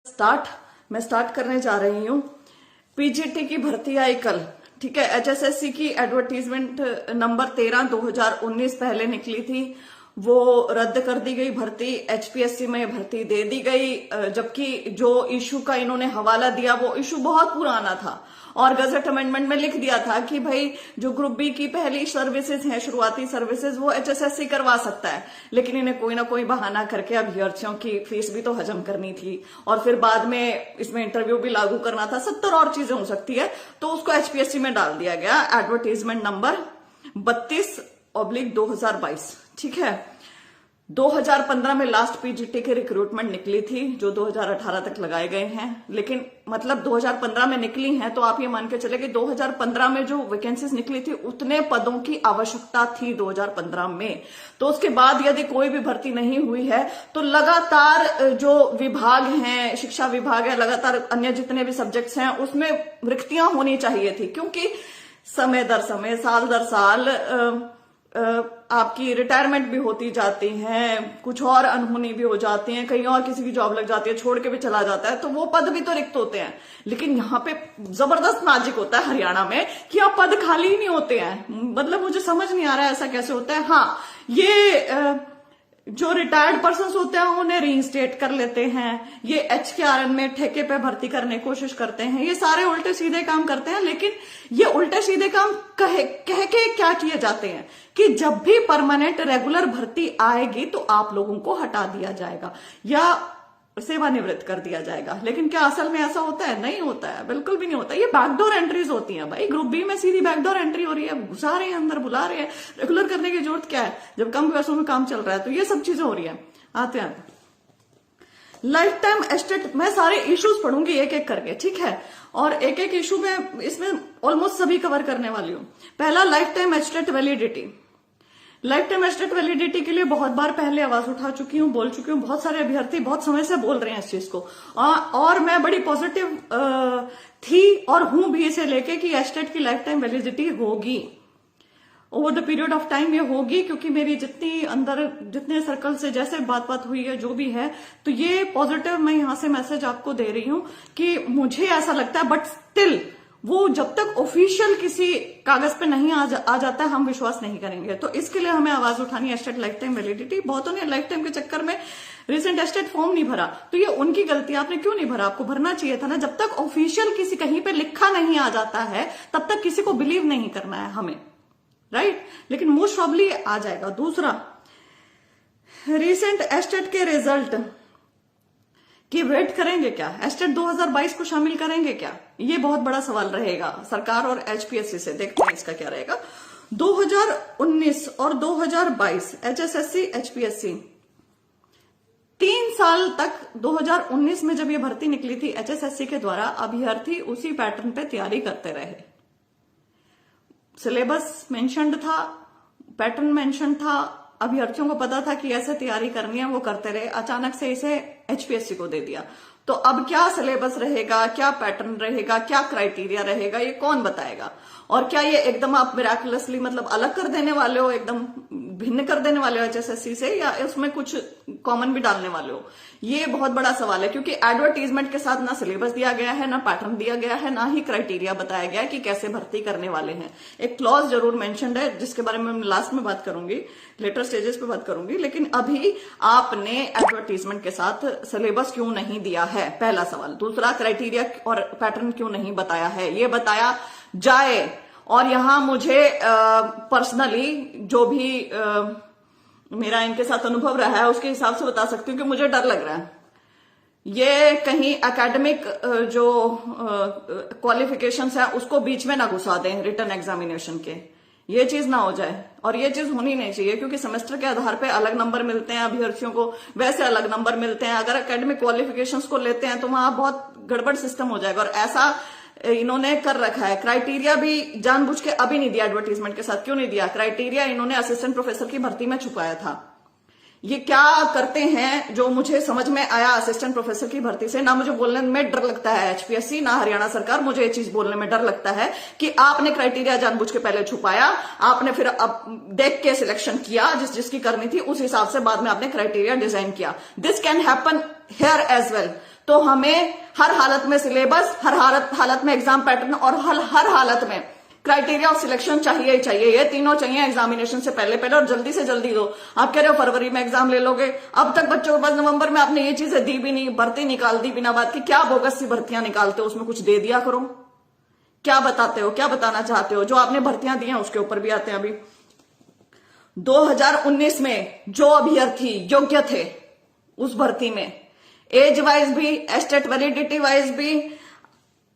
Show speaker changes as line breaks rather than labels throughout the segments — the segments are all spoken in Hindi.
मैं स्टार्ट करने जा रही हूँ। पीजीटी की भर्ती आई कल, ठीक है। एचएसएससी की एडवर्टीजमेंट नंबर 13/2019 पहले निकली थी, वो रद्द कर दी गई भर्ती। एचपीएससी में भर्ती दे दी गई, जबकि जो इशू का इन्होंने हवाला दिया वो इशू बहुत पुराना था और गजट अमेंडमेंट में लिख दिया था कि भाई जो ग्रुप बी की पहली सर्विसेज हैं, शुरुआती सर्विसेज, वो एचएसएससी करवा सकता है। लेकिन इन्हें कोई ना कोई बहाना करके अभ्यर्थियों की फीस भी तो हजम करनी थी और फिर बाद में इसमें इंटरव्यू भी लागू करना था, 70 और चीजें हो सकती है, तो उसको एचपीएससी में डाल दिया गया। एडवर्टीजमेंट नंबर 32/2022, ठीक है। 2015 में लास्ट पीजीटी की रिक्रूटमेंट निकली थी, जो 2018 तक लगाए गए हैं। लेकिन मतलब 2015 में निकली हैं, तो आप ये मान के चले कि 2015 में जो वैकेंसीज निकली थी उतने पदों की आवश्यकता थी 2015 में। तो उसके बाद यदि कोई भी भर्ती नहीं हुई है तो लगातार जो विभाग हैं, शिक्षा विभाग है, लगातार अन्य जितने भी सब्जेक्ट्स हैं उसमें रिक्तियां होनी चाहिए थी, क्योंकि समय दर समय, साल दर साल आपकी रिटायरमेंट भी होती जाती है, कुछ और अनहोनी भी हो जाती है, कहीं और किसी की जॉब लग जाती है, छोड़ के भी चला जाता है, तो वो पद भी तो रिक्त होते हैं। लेकिन यहाँ पे जबरदस्त मैजिक होता है हरियाणा में कि आप पद खाली ही नहीं होते हैं। मतलब मुझे समझ नहीं आ रहा है ऐसा कैसे होता है। हाँ, ये जो रिटायर्ड पर्सन होते हैं उन्हें रीइंस्टेट कर लेते हैं, ये एचकेआरएन में ठेके पे भर्ती करने की कोशिश करते हैं, ये सारे उल्टे सीधे काम करते हैं। लेकिन ये उल्टे सीधे काम कह के क्या किए जाते हैं कि जब भी परमानेंट रेगुलर भर्ती आएगी तो आप लोगों को हटा दिया जाएगा या सेवानिवृत्त कर दिया जाएगा। लेकिन क्या असल में ऐसा होता है? नहीं होता है, बिल्कुल भी नहीं होता। ये बैकडोर एंट्रीज होती हैं भाई। ग्रुप बी में सीधी बैकडोर एंट्री हो रही है, घुसा रहे हैं अंदर, बुला रहे हैं। रेगुलर करने की जरूरत क्या है जब कम पैसों में काम चल रहा है? तो ये सब चीजें हो रही है। आते हैं लाइफ टाइम एस्टेट, मैं सारे इश्यूज पढ़ूंगी एक एक करके, ठीक है, और एक एक इशू में इसमें ऑलमोस्ट सभी कवर करने वाली हूं। पहला, life time estate validity. Life time estate validity के लिए बहुत बार पहले आवाज उठा चुकी हूं, बोल चुकी हूं। बहुत सारे अभ्यर्थी बहुत समय से बोल रहे हैं इस चीज को, और मैं बड़ी पॉजिटिव थी और हूं भी इसे लेके कि एस्टेट की लाइफ टाइम वैलिडिटी होगी, over the period of time ये होगी। क्योंकि मेरी जितने सर्कल से जैसे बात हुई है, जो भी है, तो ये पॉजिटिव मैं यहां से मैसेज आपको दे रही हूं कि मुझे ऐसा लगता है। बट स्टिल वो जब तक ऑफिशियल किसी कागज पे नहीं आ जाता है, हम विश्वास नहीं करेंगे। तो इसके लिए हमें आवाज उठानी है, एस्टेट लाइफ टाइम वैलिडिटी। बहुतों ने लाइफ टाइम के चक्कर में रिसेंट एस्टेट फॉर्म नहीं भरा, तो ये उनकी गलती। आपने क्यों नहीं भरा? आपको भरना चाहिए था ना। जब तक ऑफिशियल किसी कहीं पे लिखा नहीं आ जाता है तब तक किसी को बिलीव नहीं करना है हमें, राइट? लेकिन मोस्ट प्रॉब्ली आ जाएगा। दूसरा, रिसेंट एस्टेट के रिजल्ट कि वेट करेंगे क्या? एस्टेट 2022 को शामिल करेंगे क्या? ये बहुत बड़ा सवाल रहेगा सरकार और एचपीएससी से। देखते हैं इसका क्या रहेगा। 2019 और 2022 एचएसएससी, एचपीएससी 3 साल तक, 2019 में जब ये भर्ती निकली थी एचएसएससी के द्वारा, अभ्यर्थी उसी पैटर्न पे तैयारी करते रहे। सिलेबस मेंशन्ड था, पैटर्न मेंशन था, अभ्यर्थियों को पता था कि ऐसे तैयारी करनी है, वो करते रहे। अचानक से इसे एचपीएससी को दे दिया, तो अब क्या सिलेबस रहेगा, क्या पैटर्न रहेगा, क्या क्राइटेरिया रहेगा, ये कौन बताएगा? और क्या ये एकदम आप मिराकुलसली मतलब अलग कर देने वाले हो, एकदम भिन्न कर देने वाले हो एचएसएससी से, या उसमें कुछ कॉमन भी डालने वाले हो? ये बहुत बड़ा सवाल है, क्योंकि एडवर्टीजमेंट के साथ ना सिलेबस दिया गया है, ना पैटर्न दिया गया है, ना ही क्राइटेरिया बताया गया है कि कैसे भर्ती करने वाले हैं। एक क्लॉज जरूर मेंशन्ड है जिसके बारे में मैं लास्ट में बात करूंगी, लेटर स्टेजेस पे बात करूंगी। लेकिन अभी आपने एडवर्टीजमेंट के साथ सिलेबस क्यों नहीं दिया है? पहला सवाल। दूसरा, क्राइटेरिया और पैटर्न क्यों नहीं बताया है? ये बताया जाए। और यहां मुझे पर्सनली जो भी मेरा इनके साथ अनुभव रहा है उसके हिसाब से बता सकती हूँ कि मुझे डर लग रहा है ये कहीं एकेडमिक जो क्वालिफिकेशंस है उसको बीच में ना घुसा दें रिटन एग्जामिनेशन के। ये चीज ना हो जाए, और ये चीज होनी नहीं चाहिए, क्योंकि सेमेस्टर के आधार पे अलग नंबर मिलते हैं अभ्यर्थियों को, वैसे अलग नंबर मिलते हैं। अगर एकेडमिक क्वालिफिकेशंस को लेते हैं तो वहां बहुत गड़बड़ सिस्टम हो जाएगा। और ऐसा इन्होंने कर रखा है। क्राइटेरिया भी जानबूझ के अभी नहीं दिया एडवर्टीजमेंट के साथ। क्यों नहीं दिया? क्राइटेरिया इन्होंने असिस्टेंट प्रोफेसर की भर्ती में छुपाया था। ये क्या करते हैं जो मुझे समझ में आया असिस्टेंट प्रोफेसर की भर्ती से, ना मुझे बोलने में डर लगता है एचपीएससी, ना हरियाणा सरकार, मुझे ये चीज बोलने में डर लगता है कि आपने क्राइटेरिया जानबूझ के पहले छुपाया, आपने फिर अब देख के सिलेक्शन किया जिसकी करनी थी, उस हिसाब से बाद में आपने क्राइटेरिया डिजाइन किया। This can happen here as well. तो हमें हर हालत में सिलेबस, हर हालत में एग्जाम पैटर्न और हर हालत में क्राइटेरिया ऑफ सिलेक्शन चाहिए ही चाहिए। ये तीनों चाहिए एग्जामिनेशन से पहले और जल्दी से जल्दी दो। आप कह रहे हो फरवरी में एग्जाम ले लोगे, अब तक बच्चों के पास नवंबर में आपने ये चीजें दी भी नहीं, भर्ती निकाल दी बिना बात की। क्या बोगस सी भर्तियां निकालते हो, उसमें कुछ दे दिया करो। क्या बताते हो, क्या बताना चाहते हो? जो आपने भर्तियां दी हैं उसके ऊपर भी आते हैं। अभी 2019 में जो अभ्यर्थी योग्य थे उस भर्ती में, एज वाइज भी, एस्टेट वैलिडिटी वाइज भी,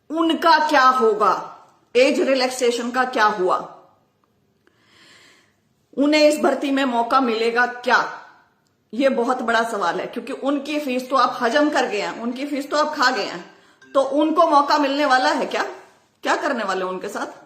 उनका क्या होगा? एज रिलैक्सेशन का क्या हुआ? उन्हें इस भर्ती में मौका मिलेगा क्या? यह बहुत बड़ा सवाल है, क्योंकि उनकी फीस तो आप हजम कर गए हैं, उनकी फीस तो आप खा गए हैं, तो उनको मौका मिलने वाला है क्या? क्या करने वाले उनके साथ?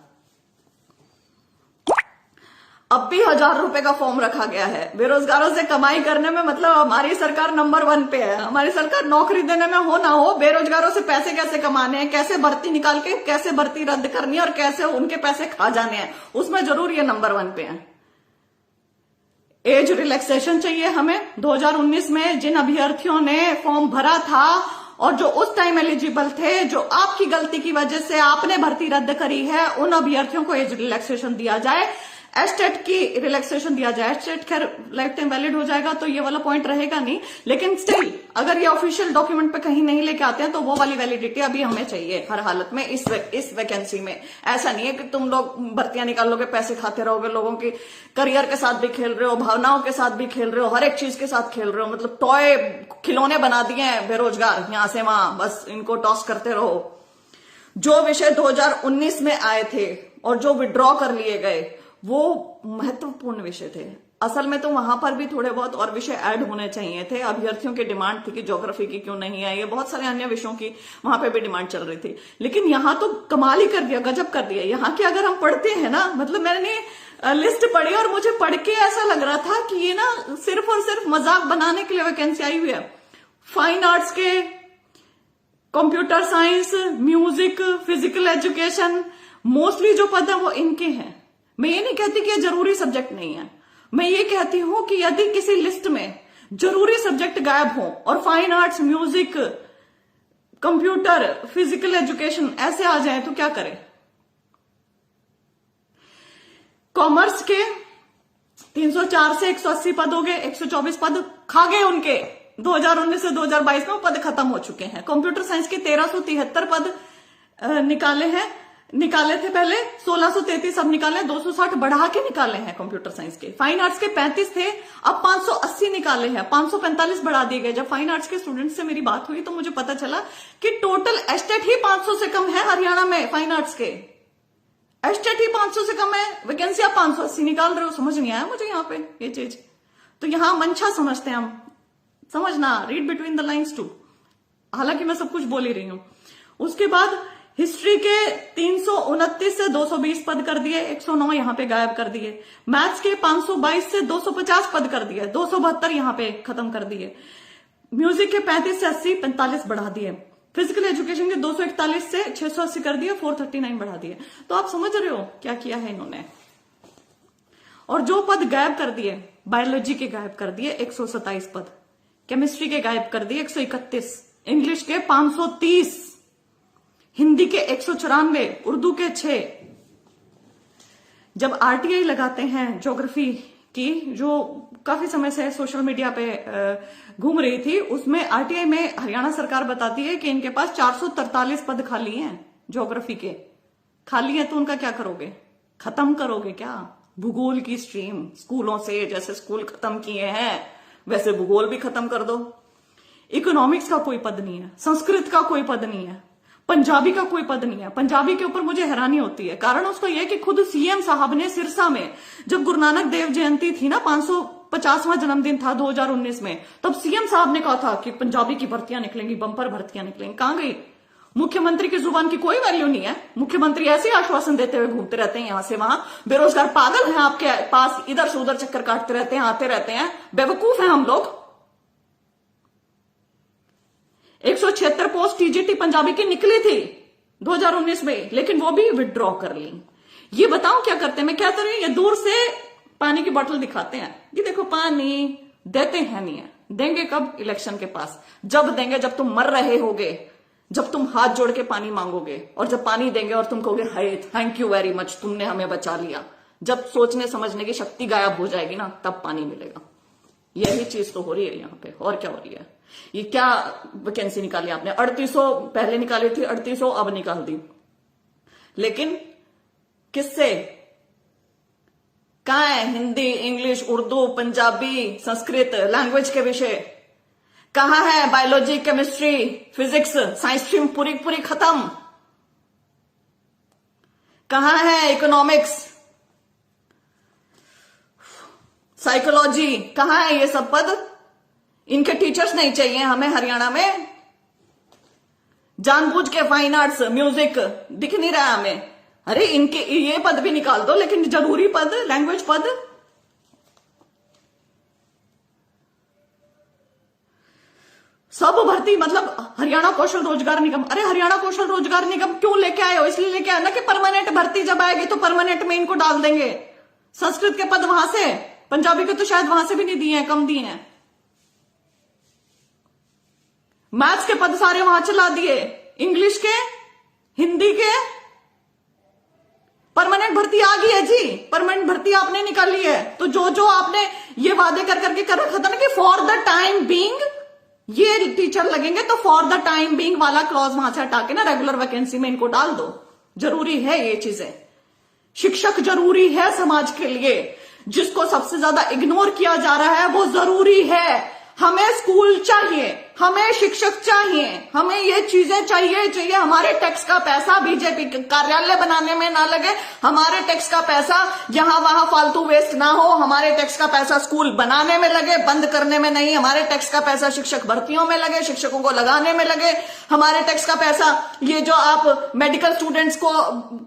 अब भी 1000 रुपए का फॉर्म रखा गया है। बेरोजगारों से कमाई करने में मतलब हमारी सरकार नंबर 1 पे है। हमारी सरकार नौकरी देने में हो ना हो, बेरोजगारों से पैसे कैसे कमाने हैं, कैसे भर्ती निकाल के कैसे भर्ती रद्द करनी है और कैसे उनके पैसे खा जाने हैं, उसमें जरूर ये नंबर 1 पे है। एज रिलैक्सेशन चाहिए हमें। 2019 में जिन अभ्यर्थियों ने फॉर्म भरा था और जो उस टाइम एलिजिबल थे, जो आपकी गलती की वजह से आपने भर्ती रद्द करी है, उन अभ्यर्थियों को एज रिलैक्सेशन दिया जाए, एस्टेट की रिलैक्सेशन दिया जाए। एस्टेट खैर लाइफ टाइम वैलिड हो जाएगा तो ये वाला पॉइंट रहेगा नहीं, लेकिन स्टिल अगर ये ऑफिशियल डॉक्यूमेंट पे कहीं नहीं लेके आते हैं तो वो वाली वैलिडिटी अभी हमें चाहिए हर हालत में इस वैकेंसी में। ऐसा नहीं है कि तुम लोग भर्तियां निकालोगे, पैसे खाते रहोगे, लोगों की करियर के साथ भी खेल रहे हो, भावनाओं के साथ भी खेल रहे हो, हर एक चीज के साथ खेल रहे हो। मतलब टॉय खिलौने बना दिए हैं बेरोजगार, यहां से वहां बस इनको टॉस करते रहो। जो विषय 2019 में आए थे और जो विड्रॉ कर लिए गए वो महत्वपूर्ण विषय थे। असल में तो वहां पर भी थोड़े बहुत और विषय ऐड होने चाहिए थे। अभ्यर्थियों की डिमांड थी कि ज्योग्राफी की क्यों नहीं आई है, बहुत सारे अन्य विषयों की वहां पे भी डिमांड चल रही थी, लेकिन यहां तो कमाल ही कर दिया, गजब कर दिया। यहाँ की अगर हम पढ़ते हैं ना, मतलब मैंने लिस्ट पढ़ी और मुझे पढ़ के ऐसा लग रहा था कि ये ना सिर्फ और सिर्फ मजाक बनाने के लिए वैकेंसी आई हुई है। फाइन आर्ट्स के, computer science, music, physical education, mostly जो पद है वो इनके हैं। मैं ये नहीं कहती कि ये जरूरी सब्जेक्ट नहीं है, मैं ये कहती हूं कि यदि किसी लिस्ट में जरूरी सब्जेक्ट गायब हो और fine arts, music, computer, physical education ऐसे आ जाए तो क्या करें? कॉमर्स के 304 से 180 पद हो गए, 124 पद खा गए उनके। 2019 से 2022 में वो पद खत्म हो चुके हैं। कंप्यूटर साइंस के 1373 पद निकाले थे पहले, 1633 अब निकाले, 260 बढ़ा के निकाले हैं कंप्यूटर साइंस के। फाइन आर्ट्स के 35 थे, अब 580 निकाले हैं, 545 बढ़ा दिए गए। जब फाइन आर्ट्स के स्टूडेंट से मेरी बात हुई तो मुझे पता चला कि टोटल एस्टेट ही 500 से कम है हरियाणा में। फाइन आर्ट्स के एस्टेट ही 500 से कम है, वैकेंसी आप 580 निकाल रहे हो। समझ नहीं आया मुझे यहाँ पे ये चीज। तो यहां मंशा समझते हैं हम, समझना, read between the lines too. हालांकि मैं सब कुछ बोल ही रही हूं। उसके बाद हिस्ट्री के 329 से 220 पद कर दिए, 109 यहां पे गायब कर दिए। मैथ्स के 522 से 250 पद कर दिए, 272 यहां पे खत्म कर दिए। म्यूजिक के 35 से 80, 45 बढ़ा दिए। फिजिकल एजुकेशन के 241 से 680 कर दिए, 439 बढ़ा दिए। तो आप समझ रहे हो क्या किया है इन्होंने। और जो पद गायब कर दिए, बायोलॉजी के गायब कर दिए 127 पद, केमिस्ट्री के गायब कर दिए 131, इंग्लिश के 530, हिंदी के 194, उर्दू के 6। जब आरटीआई लगाते हैं ज्योग्राफी की, जो काफी समय से सोशल मीडिया पे घूम रही थी, उसमें आरटीआई में हरियाणा सरकार बताती है कि इनके पास 443 पद खाली हैं ज्योग्राफी के। खाली है तो उनका क्या करोगे? खत्म करोगे क्या? भूगोल की स्ट्रीम स्कूलों से, जैसे स्कूल खत्म किए हैं वैसे भूगोल भी खत्म कर दो। इकोनॉमिक्स का कोई पद नहीं है, संस्कृत का कोई पद नहीं है, पंजाबी का कोई पद नहीं है। पंजाबी के ऊपर मुझे हैरानी होती है, कारण उसको यह कि खुद सीएम साहब ने सिरसा में, जब गुरु नानक देव जयंती थी ना, 550वां जन्मदिन था 2019 में, तब सीएम साहब ने कहा था कि पंजाबी की भर्तियां निकलेंगी, बंपर भर्तियां निकलेंगी। कहां गई? मुख्यमंत्री की जुबान की कोई वैल्यू नहीं है। मुख्यमंत्री ऐसे ही आश्वासन देते हुए घूमते रहते हैं यहां से वहां। बेरोजगार पागल हैं आपके पास, इधर से उधर चक्कर काटते रहते हैं, आते रहते हैं। बेवकूफ हैं हम लोग। 176 पोस्ट टीजीटी पंजाबी की निकली थी 2019 में, लेकिन वो भी विड्रॉ कर ली। ये बताओ क्या करते हैं? मैं कहता रही, ये दूर से पानी की बोतल दिखाते हैं, ये देखो पानी, देते हैं नहीं है, देंगे कब? इलेक्शन के पास। जब देंगे जब तुम मर रहे होगे, जब तुम हाथ जोड़ के पानी मांगोगे, और जब पानी देंगे और तुम कहोगे hi thank you very much, तुमने हमें बचा लिया। जब सोचने समझने की शक्ति गायब हो जाएगी ना, तब पानी मिलेगा। यही चीज तो हो रही है यहाँ पे। और क्या हो रही है? ये क्या वैकेंसी निकाली आपने? 3800 पहले निकाली थी, 3800 अब निकाल दी, लेकिन किससे? कहां है हिंदी, इंग्लिश, उर्दू, पंजाबी, संस्कृत लैंग्वेज के विषय? कहां है biology, chemistry, physics, science stream पूरी पूरी खत्म? कहां है इकोनॉमिक्स, साइकोलॉजी, कहां है ये सब पद? इनके टीचर्स नहीं चाहिए हमें हरियाणा में। जानबूझ के फाइन आर्ट्स, म्यूजिक दिख नहीं रहा हमें। अरे इनके ये पद भी निकाल दो, लेकिन जरूरी पद, लैंग्वेज पद। सब भर्ती मतलब हरियाणा कौशल रोजगार निगम। अरे हरियाणा कौशल रोजगार निगम क्यों लेके आए हो? इसलिए लेके आए ना कि परमानेंट भर्ती जब आएगी तो परमानेंट में इनको डाल देंगे। संस्कृत के पद वहां से, पंजाबी के तो शायद वहां से भी नहीं दिए हैं, कम दिए हैं। मैथ्स के पद सारे वहां चला दिए, इंग्लिश के, हिंदी के। परमानेंट भर्ती आ गई है जी, परमानेंट भर्ती आपने निकाली है। तो जो जो आपने ये वादे कर करके कर रखा था ना कि फॉर द टाइम बीइंग ये टीचर लगेंगे, तो फॉर द टाइम बीइंग वाला क्लॉज वहां से हटा के ना रेगुलर वैकेंसी में इनको डाल दो। जरूरी है ये चीजें। शिक्षक जरूरी है समाज के लिए। जिसको सबसे ज्यादा इग्नोर किया जा रहा है वो जरूरी है। हमें स्कूल चाहिए, हमें शिक्षक चाहिए, हमें ये चीजें चाहिए। हमारे टैक्स का पैसा बीजेपी कार्यालय बनाने में ना लगे, हमारे टैक्स का पैसा यहां वहां फालतू वेस्ट ना हो, हमारे टैक्स का पैसा स्कूल बनाने में लगे, बंद करने में नहीं। हमारे टैक्स का पैसा शिक्षक भर्तियों में लगे, शिक्षकों को लगाने में लगे। हमारे टैक्स का पैसा ये जो आप मेडिकल स्टूडेंट्स को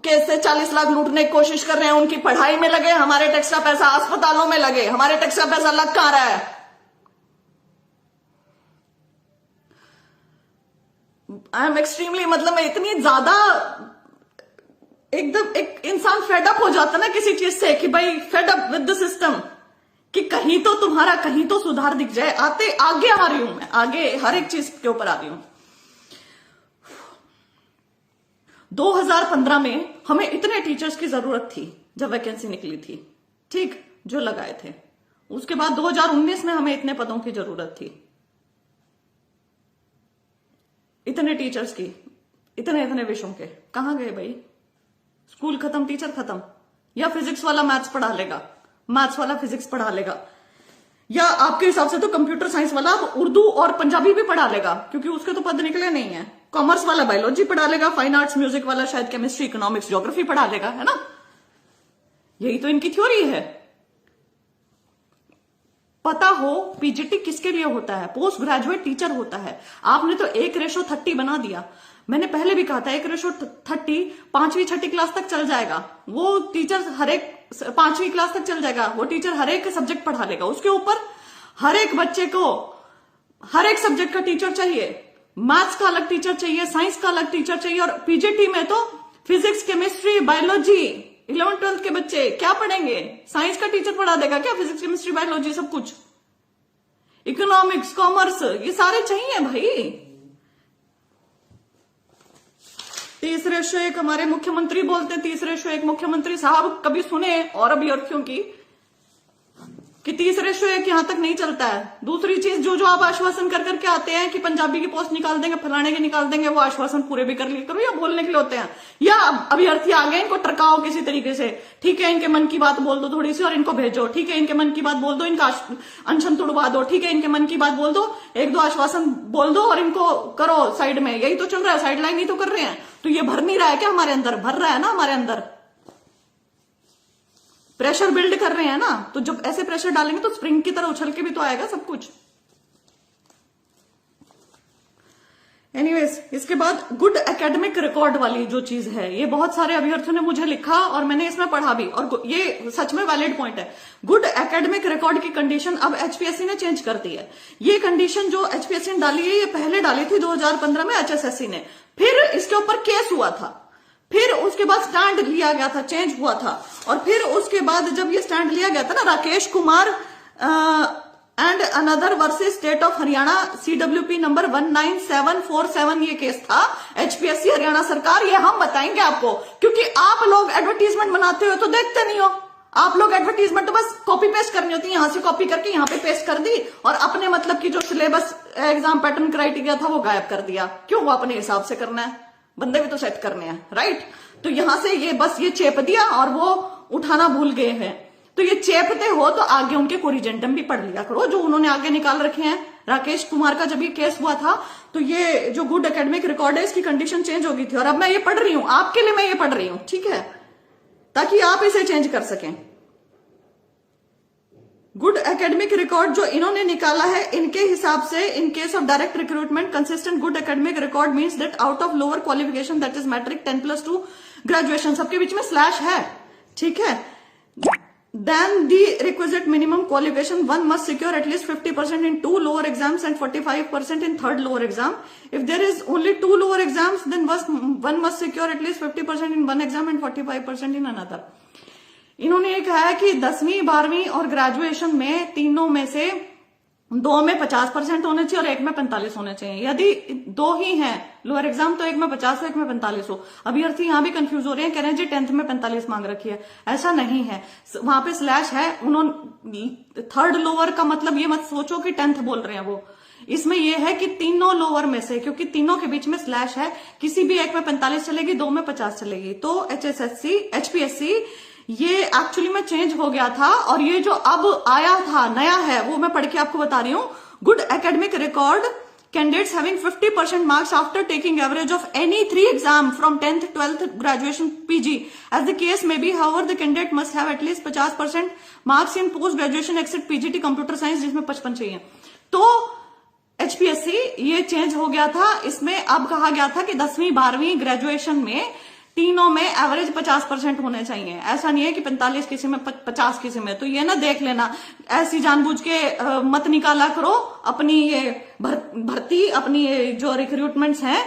कैसे 40 लाख लूटने की कोशिश कर रहे हैं उनकी पढ़ाई में लगे। हमारे टैक्स का पैसा अस्पतालों में लगे। हमारे टैक्स का पैसा लग कहां रहा है? आई एम एक्सट्रीमली, मतलब मैं इतनी ज्यादा एकदम एक इंसान फेडअप हो जाता ना किसी चीज से कि भाई फेडअप विद द सिस्टम, कि कहीं तो तुम्हारा कहीं तो सुधार दिख जाए। आगे आ रही हूं मैं, आगे हर एक चीज के ऊपर आ रही हूं। 2015 में हमें इतने टीचर्स की जरूरत थी जब वैकेंसी निकली थी, ठीक, जो लगाए थे। उसके बाद 2019 में हमें इतने पदों की जरूरत थी, इतने टीचर्स की, इतने इतने विषयों के। कहां गए भाई? स्कूल खत्म, टीचर खत्म। या फिजिक्स वाला मैथ्स पढ़ा लेगा, मैथ्स वाला फिजिक्स पढ़ा लेगा, या आपके हिसाब से तो कंप्यूटर साइंस वाला उर्दू और पंजाबी भी पढ़ा लेगा, क्योंकि उसके तो पद निकले नहीं है। कॉमर्स वाला बायोलॉजी पढ़ा लेगा, फाइन आर्ट्स म्यूजिक वाला शायद केमिस्ट्री, इकोनॉमिक्स, ज्योग्राफी पढ़ा लेगा, है ना? यही तो इनकी थ्योरी है। पता हो पीजीटी किसके लिए होता है? पोस्ट ग्रेजुएट टीचर होता है। आपने तो 1:30 बना दिया। मैंने पहले भी कहा था 1:30 5वीं 6ठी क्लास तक चल जाएगा। वो टीचर हर एक 5वीं क्लास तक चल जाएगा। वो टीचर हर एक सब्जेक्ट पढ़ा लेगा। उसके ऊपर हर एक बच्चे को हर एक सब्जेक्ट का टीचर चाहिए। मैथ्स का अलग टीचर चाहिए, साइंस का अलग टीचर चाहिए। और पीजीटी में तो physics, chemistry, biology, 11th 12th के बच्चे क्या पढ़ेंगे? साइंस का टीचर पढ़ा देगा क्या? फिजिक्स, केमिस्ट्री, बायोलॉजी सब कुछ, इकोनॉमिक्स, कॉमर्स, ये सारे चाहिए भाई। 30:1 हमारे मुख्यमंत्री बोलते, 30:1 मुख्यमंत्री साहब कभी सुने और अभ्यर्थियों की कि 30:1 यहां तक नहीं चलता है। दूसरी चीज, जो आप आश्वासन कर करके आते हैं कि पंजाबी की पोस्ट निकाल देंगे, फलाने के निकाल देंगे, वो आश्वासन पूरे भी कर लिया करो, या बोलने के लिए होते हैं, या अभ्यर्थी आ गए इनको टरकाओ किसी तरीके से। ठीक है, इनके मन की बात बोल दो थोड़ी सी और इनको भेजो। ठीक है, इनके मन की बात बोल दो, इनका अनशन तुड़वा दो। ठीक है, इनके मन की बात बोल दो, 1-2 आश्वासन बोल दो और इनको करो साइड में। यही तो चल रहा है, साइड लाइन ही तो कर रहे हैं। तो ये भर नहीं रहा है क्या हमारे अंदर? भर रहा है ना हमारे अंदर, प्रेशर बिल्ड कर रहे हैं ना। तो जब ऐसे प्रेशर डालेंगे तो स्प्रिंग की तरह उछल के भी तो आएगा सब कुछ। एनीवेज, इसके बाद गुड एकेडमिक रिकॉर्ड वाली जो चीज है, ये बहुत सारे अभ्यर्थियों ने मुझे लिखा और मैंने इसमें पढ़ा भी, और ये सच में वैलिड पॉइंट है। गुड एकेडमिक रिकॉर्ड की कंडीशन अब एचपीएससी ने चेंज कर दी है। ये कंडीशन जो एचपीएससी ने डाली है, ये पहले डाली थी 2015 में एचएसएससी ने, फिर इसके ऊपर केस हुआ था, फिर उसके बाद स्टैंड लिया गया था, चेंज हुआ था। और फिर उसके बाद जब ये स्टैंड लिया गया था ना, Rakesh Kumar and another versus state of Haryana CWP number 19747 ये केस था। HPSC हरियाणा सरकार, ये हम बताएंगे आपको, क्योंकि आप लोग एडवर्टीजमेंट बनाते हो तो देखते नहीं हो। आप लोग एडवर्टीजमेंट तो बस कॉपी पेस्ट करनी होती है, यहां से कॉपी करके यहां पे पेस्ट कर दी और अपने मतलब की जो सिलेबस एग्जाम पैटर्न क्राइटेरिया था वो गायब कर दिया। क्यों? वो अपने हिसाब से करना है, बंदे भी तो सेट करने हैं, राइट। तो यहां से ये बस ये चेप दिया और वो उठाना भूल गए हैं। तो ये चेपते हो तो आगे उनके कोरिजेंटम भी पढ़ लिया करो, जो उन्होंने आगे निकाल रखे हैं। राकेश कुमार का जब ये केस हुआ था तो ये जो गुड एकेडमिक रिकॉर्ड है इसकी कंडीशन चेंज हो गई थी, और अब मैं ये पढ़ रही हूं आपके लिए, मैं ये पढ़ रही हूं, ठीक है, ताकि आप इसे चेंज कर सकें। गुड एकेडमिक रिकॉर्ड जो इन्होंने निकाला है, इनके हिसाब से in case of direct recruitment consistent good academic record means that out of lower qualification that is matric 10+2 graduation, सबके बीच में स्लैश है, ठीक है, then the requisite minimum qualification one must secure at least 50% in 2 lower exams and 45% in 3rd lower exam. If there is only 2 lower exams, then one must secure at least 50% in one exam and 45% in another. इन्होंने ये कहा है कि 10वीं 12वीं और ग्रेजुएशन में तीनों में से 2 में 50% होने चाहिए और 1 में 45 होने चाहिए। यदि 2 ही हैं लोअर एग्जाम तो 1 में 50 हो, 1 में 45 हो। अभ्यर्थी यहां भी कंफ्यूज हो रहे हैं, कह रहे हैं जी 10th में 45 मांग रखी है, ऐसा नहीं है, वहां पे स्लैश है। उन्होंने 3rd लोअर का मतलब ये मत सोचो कि 10th बोल रहे हैं वो, इसमें यह है कि तीनों लोअर में से, क्योंकि तीनों के बीच में स्लैश है, किसी भी 1 में 45 चलेगी, 2 में 50 चलेगी। तो HPSC ये एक्चुअली में चेंज हो गया था, और ये जो अब आया था नया है वो मैं पढ़ के आपको बता रही हूं। Good academic record candidates having 50% marks after taking average of any 3 exam from 10th 12th graduation PG as the case में be, however the candidate must have at least 50% marks in post graduation except PGT computer science, जिसमें 55 चाहिए। तो HPSC ये चेंज हो गया था, इसमें अब कहा गया था कि 10वीं 12वीं ग्रेजुएशन में तीनों में एवरेज 50% होने चाहिए। ऐसा नहीं है कि 45 किसी में 50 किसी में। तो ये ना देख लेना, ऐसी जानबूझ के मत निकाला करो अपनी ये भर्ती, अपनी ये जो रिक्रूटमेंट्स हैं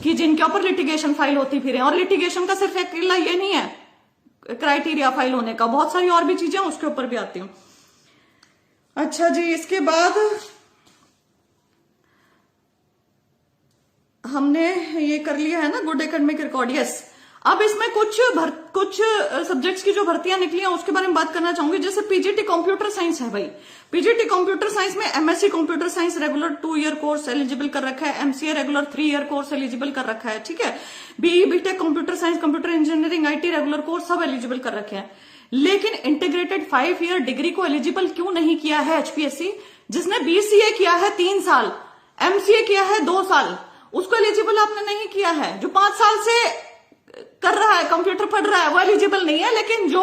कि जिनके ऊपर लिटिगेशन फाइल होती फिर, और लिटिगेशन का सिर्फ अकेला ये नहीं है क्राइटेरिया फाइल होने का, बहुत सारी और भी चीजें उसके ऊपर भी आती हूँ। अच्छा जी, इसके बाद हमने ये कर लिया है ना गुड एकेडमिक रिकॉर्ड, यस। अब इसमें कुछ सब्जेक्ट्स की जो भर्तियां निकली हैं उसके बारे में बात करना चाहूंगी। जैसे PGT कंप्यूटर साइंस है भाई, PGT कंप्यूटर साइंस में MSc computer science regular 2 year course eligible कर रखा है, MCA regular 3 year course eligible कर रखा है, ठीक है, BE BTech computer science, computer engineering, IT regular course सब एलिजिबल कर रखे हैं। लेकिन इंटीग्रेटेड 5 ईयर डिग्री को एलिजिबल क्यों नहीं किया है HPSC? जिसने BCA किया है 3 साल, MCA किया है 2 साल, उसको एलिजिबल आपने नहीं किया है। जो 5 साल से कर रहा है, कंप्यूटर पढ़ रहा है, वो एलिजिबल नहीं है। लेकिन जो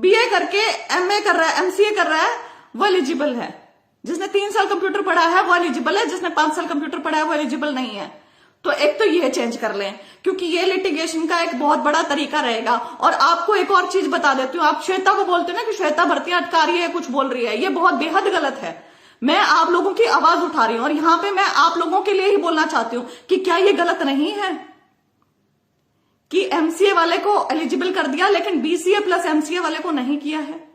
BA करके MA कर रहा है, MCA कर रहा है, वो एलिजिबल है। जिसने 3 साल कंप्यूटर पढ़ा है वो एलिजिबल है, जिसने 5 साल कंप्यूटर पढ़ा है वो एलिजिबल नहीं है। तो एक तो ये चेंज कर लें, क्योंकि ये लिटिगेशन का एक बहुत बड़ा तरीका रहेगा। और आपको एक और चीज बता देती हूँ, आप श्वेता को बोलते हो ना कि श्वेता भर्तियां अटका रही है, कुछ बोल रही है, ये बहुत बेहद गलत है। मैं आप लोगों की आवाज उठा रही हूं और यहां पे मैं आप लोगों के लिए ही बोलना चाहती हूं कि क्या ये गलत नहीं है कि MCA वाले को एलिजिबल कर दिया लेकिन BCA प्लस MCA वाले को नहीं किया है।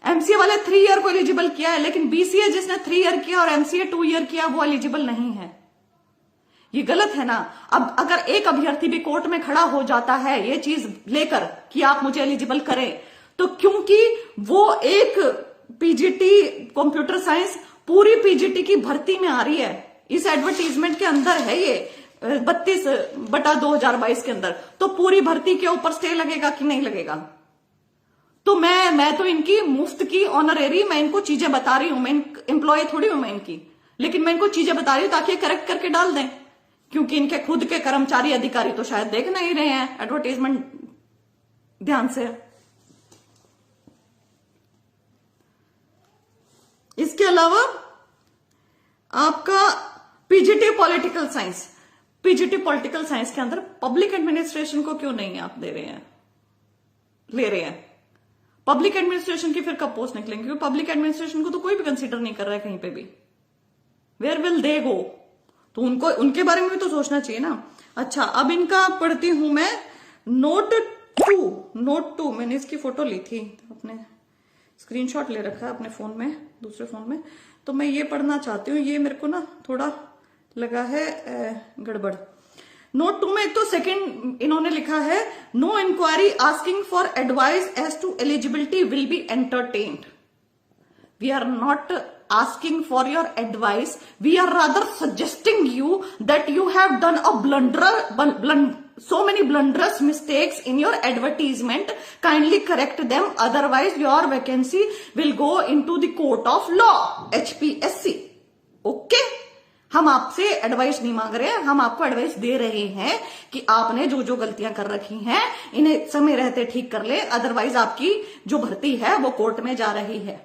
MCA वाले 3 ईयर को एलिजिबल किया है, लेकिन BCA जिसने 3 ईयर किया और MCA 2 ईयर किया वो एलिजिबल नहीं है। ये गलत है ना। अब अगर एक अभ्यर्थी भी कोर्ट में खड़ा हो जाता है ये चीज लेकर कि आप मुझे एलिजिबल करें, तो क्योंकि वो एक PGT कंप्यूटर साइंस पूरी PGT की भर्ती में आ रही है, इस एडवर्टीजमेंट के अंदर है ये 32/2022 के अंदर, तो पूरी भर्ती के ऊपर स्टे लगेगा कि नहीं लगेगा? तो मैं तो इनकी मुफ्त की ऑनरेरी, मैं इनको चीजें बता रही हूं, मैं एम्प्लॉय थोड़ी हूं मैं इनकी, लेकिन मैं इनको चीजें बता रही हूं ताकि करेक्ट करके डाल दें, क्योंकि इनके खुद के कर्मचारी अधिकारी तो शायद देख नहीं रहे हैं एडवर्टीजमेंट ध्यान से। इसके अलावा आपका PGT political science, PGT political science के अंदर पब्लिक एडमिनिस्ट्रेशन को क्यों नहीं आप ले रहे हैं? पब्लिक एडमिनिस्ट्रेशन की फिर कब पोस्ट निकलेंगे? क्योंकि पब्लिक एडमिनिस्ट्रेशन को तो कोई भी कंसीडर नहीं कर रहा है कहीं पे भी। वेयर विल दे गो? तो उनको उनके बारे में भी तो सोचना चाहिए ना। अच्छा, अब इनका पढ़ती हूं मैं नोट 2, मैंने इसकी फोटो ली थी अपने स्क्रीनशॉट ले रखा है अपने फोन में, दूसरे फोन में, तो मैं ये पढ़ना चाहती हूँ। ये मेरे को ना थोड़ा लगा है गड़बड़। नोट 2 में तो सेकंड इन्होंने लिखा है, no enquiry asking for advice as to eligibility will be entertained. We are not asking for your advice, we are rather suggesting you that you have done a so many blunders mistakes in your advertisement, kindly correct them, otherwise your vacancy will go into the court of law, HPSC. Okay, हम आपसे एडवाइस नहीं मांग रहे हैं, हम आपको एडवाइस दे रहे हैं कि आपने जो जो गलतियां कर रखी हैं इन्हें समय रहते ठीक कर ले, अदरवाइज आपकी जो भर्ती है वो कोर्ट में जा रही है।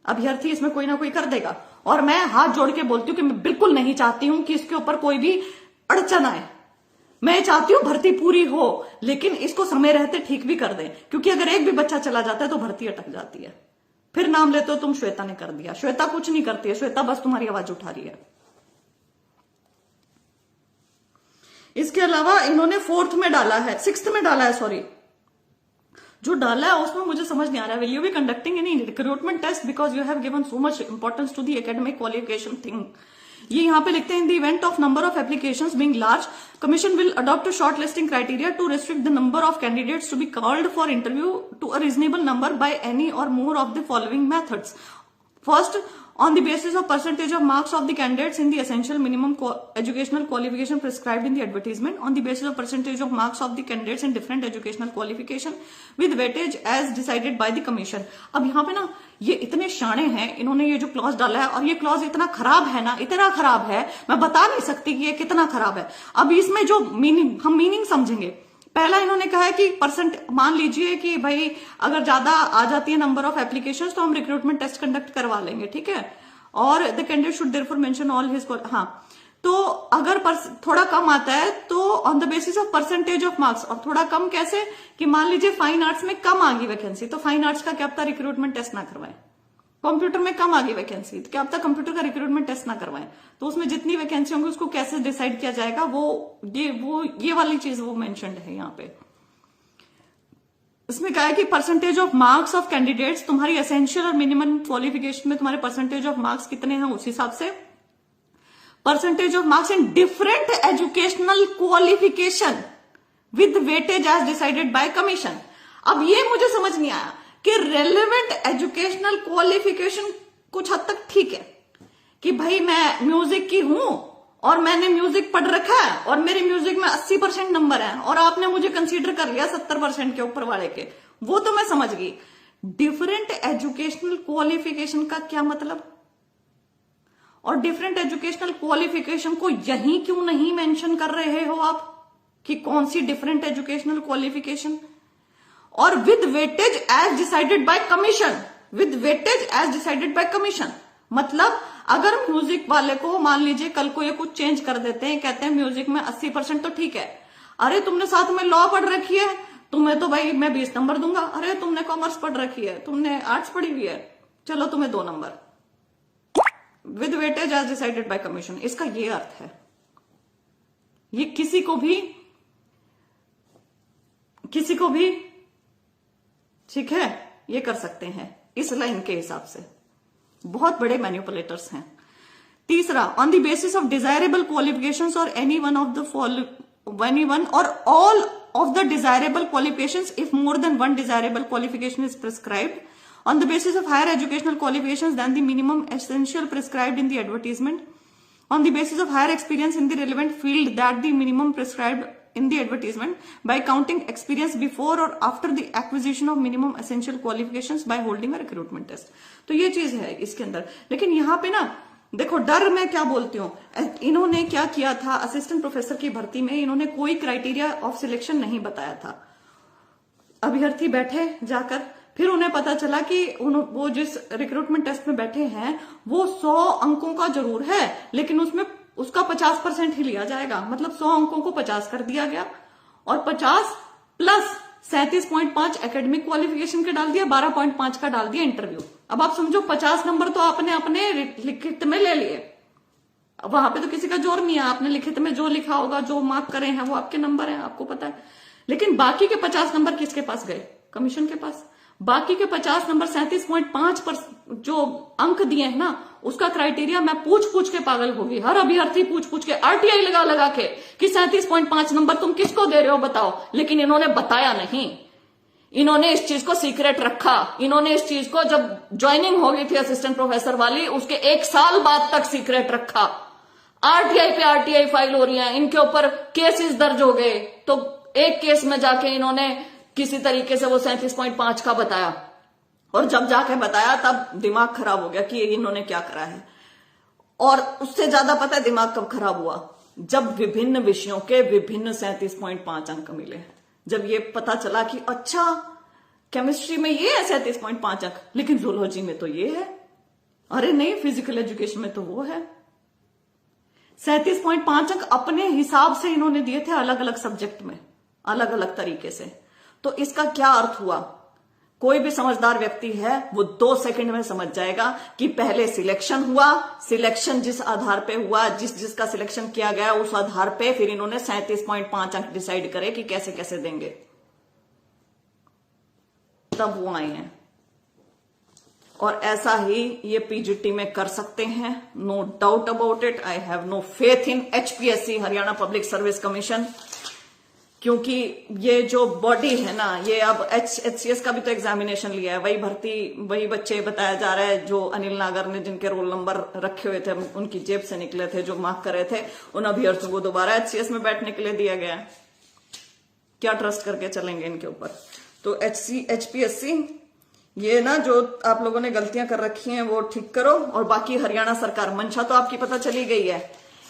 अभ्यर्थी इसमें कोई ना कोई कर देगा, और मैं हाथ जोड़ के बोलती हूँ कि मैं बिल्कुल नहीं चाहती हूं कि इसके ऊपर कोई भी अड़चन आए। मैं चाहती हूं भर्ती पूरी हो, लेकिन इसको समय रहते ठीक भी कर दें, क्योंकि अगर एक भी बच्चा चला जाता है तो भर्ती अटक जाती है। फिर नाम लेते हो तुम श्वेता ने कर दिया, श्वेता कुछ नहीं करती है, श्वेता बस तुम्हारी आवाज उठा रही है। इसके अलावा इन्होंने 4th में डाला है, 6th में डाला है, सॉरी, जो डाला है उसमें मुझे समझ नहीं आ रहा है। Will you be conducting any recruitment test because you have given so much importance to the academic qualification thing. ये यहाँ पे लिखते हैं, in the event of number of applications being large, commission will adopt a shortlisting criteria to restrict the number of candidates to be called for interview to a reasonable number by any or more of the following methods. First, on the basis of percentage of marks of the candidates in the essential minimum educational qualification prescribed in the advertisement, on the basis of percentage of marks of the candidates in different educational qualification with weightage as decided by the commission। अब यहाँ पे ना ये इतने शाणे हैं, इन्होंने ये जो क्लॉज डाला है, और ये क्लॉज इतना खराब है ना, इतना खराब है, मैं बता नहीं सकती कि ये कितना खराब है। अब इसमें जो हम मीनिंग समझेंगे। पहला इन्होंने कहा है कि परसेंट, मान लीजिए कि भाई अगर ज्यादा आ जाती है नंबर ऑफ एप्लीकेशंस तो हम रिक्रूटमेंट टेस्ट कंडक्ट करवा लेंगे, ठीक है, और the candidate should therefore mention all his, हाँ, तो अगर थोड़ा कम आता है तो on the basis of percentage of marks, और थोड़ा कम कैसे कि मान लीजिए फाइन आर्ट्स में कम आ गई वैकेंसी, तो फाइन आर्ट्स का क्या पता रिक्रूटमेंट टेस्ट ना करवाएं। कंप्यूटर में कम आ गई वैकेंसी, तो क्या पता कंप्यूटर का रिक्रूटमेंट टेस्ट ना करवाएं। तो उसमें जितनी वैकेंसी होंगी उसको कैसे डिसाइड किया जाएगा, ये वाली चीज वो मेंशन्ड है यहाँ पे। इसमें कहा है कि percentage of marks of candidates, तुम्हारी एसेंशियल और मिनिमम क्वालिफिकेशन में तुम्हारे परसेंटेज ऑफ मार्क्स कितने हैं उस हिसाब से। Percentage of marks in different educational qualification with weightage as decided by commission. अब ये मुझे समझ नहीं आया कि रेलेवेंट एजुकेशनल क्वालिफिकेशन कुछ हद तक ठीक है कि भाई मैं म्यूजिक की हूं और मैंने म्यूजिक पढ़ रखा है और मेरे म्यूजिक में 80% नंबर है और आपने मुझे कंसीडर कर लिया 70% के ऊपर वाले के, वो तो मैं समझ गई। डिफरेंट एजुकेशनल क्वालिफिकेशन का क्या मतलब, और डिफरेंट एजुकेशनल क्वालिफिकेशन को यहीं क्यों नहीं मेंशन कर रहे हो आप कि कौन सी डिफरेंट एजुकेशनल क्वालिफिकेशन, और with weightage as decided by commission. With weightage as decided by commission मतलब अगर म्यूजिक वाले को मान लीजिए कल को ये कुछ चेंज कर देते हैं, कहते हैं म्यूजिक में 80% तो ठीक है, अरे तुमने साथ में लॉ पढ़ रखी है, तुम्हें तो भाई मैं 20 नंबर दूंगा, अरे तुमने कॉमर्स पढ़ रखी है, तुमने आर्ट्स पढ़ी हुई है, चलो तुम्हें 2 number. With weightage as decided by commission, इसका ये अर्थ है। ये किसी को भी ठीक है ये कर सकते हैं इस लाइन के हिसाब से, बहुत बड़े मैनिपुलेटर्स हैं। तीसरा, on the basis of desirable qualifications और एनी वन और all of the desirable qualifications if more than one desirable qualification is prescribed on the basis of higher educational qualifications than the minimum essential prescribed in the advertisement, on the basis of higher experience in the relevant field that the minimum prescribed in the advertisement, by counting experience before or after the acquisition of minimum essential qualifications by holding a recruitment test। तो ये चीज है इसके अंदर। लेकिन यहाँ पे ना देखो डर मैं क्या बोलती हूँ, इन्होंने क्या किया था, असिस्टेंट प्रोफेसर की भर्ती में इन्होंने कोई क्राइटेरिया ऑफ सिलेक्शन नहीं बताया था। अभ्यर्थी बैठे जाकर, फिर उन्हें पता चला कि वो जिस रिक्रूटमेंट टेस्ट में बैठे हैं वो 100 अंकों का जरूर है, लेकिन उसमें उसका 50% ही लिया जाएगा, मतलब 100 अंकों को 50 कर दिया गया और 50 प्लस 37.5 एकेडमिक क्वालिफिकेशन के डाल दिया, 12.5 का डाल दिया इंटरव्यू। अब आप समझो 50 नंबर तो आपने अपने लिखित में ले लिए, वहां पे तो किसी का जोर नहीं है, आपने लिखित में जो लिखा होगा, जो मार्क करे हैं वो आपके नंबर हैं, आपको पता है। लेकिन बाकी के 50 नंबर किसके पास गए, कमीशन के पास।
बाकी के 50 नंबर 37.5 पर जो अंक दिए हैं ना, उसका क्राइटेरिया मैं पूछ पूछ के पागल हो गई। हर अभ्यर्थी पूछ पूछ के आरटीआई लगा लगा के कि 37.5 नंबर तुम किसको दे रहे हो बताओ, लेकिन इन्होंने बताया नहीं। इन्होंने इस चीज को सीक्रेट रखा। इन्होंने इस चीज को जब ज्वाइनिंग हो गई थी असिस्टेंट प्रोफेसर वाली, उसके 1 साल बाद तक सीक्रेट रखा। आरटीआई पे आरटीआई फाइल हो रही है, इनके ऊपर केसेस दर्ज हो गए, तो एक केस में जाके इन्होंने किसी तरीके से वो 37.5 का बताया, और जब जाके बताया तब दिमाग खराब हो गया कि इन्होंने क्या करा है। और उससे ज्यादा पता है दिमाग कब खराब हुआ, जब विभिन्न विषयों के विभिन्न 37.5 अंक मिले। जब ये पता चला कि अच्छा केमिस्ट्री में ये है 37.5 अंक, लेकिन जूलॉजी में तो ये है, अरे नहीं फिजिकल एजुकेशन में तो वो है। 37.5 अंक अपने हिसाब से इन्होंने दिए थे अलग अलग सब्जेक्ट में, अलग अलग तरीके से। तो इसका क्या अर्थ हुआ, कोई भी समझदार व्यक्ति है वो 2 सेकंड में समझ जाएगा कि पहले सिलेक्शन हुआ, सिलेक्शन जिस आधार पे हुआ, जिसका सिलेक्शन किया गया उस आधार पे फिर इन्होंने 37.5 अंक डिसाइड करे कि कैसे कैसे देंगे, तब वो आए हैं। और ऐसा ही ये पीजीटी में कर सकते हैं, no doubt about it. I have no faith in HPSC, Haryana public service commission, क्योंकि ये जो बॉडी है ना, ये अब एचसीएस का भी तो एग्जामिनेशन लिया है, वही भर्ती वही बच्चे बताया जा रहा है जो अनिल नागर ने जिनके रोल नंबर रखे हुए थे उनकी जेब से निकले थे, जो मार्क कर रहे थे, उन अभ्यर्थियों को दोबारा एचसीएस में बैठने के लिए दिया गया है। क्या ट्रस्ट करके चलेंगे इनके ऊपर। तो एचपीएससी ये ना जो आप लोगों ने गलतियां कर रखी हैं वो ठीक करो। और बाकी हरियाणा सरकार, मंशा तो आपकी पता चली गई है,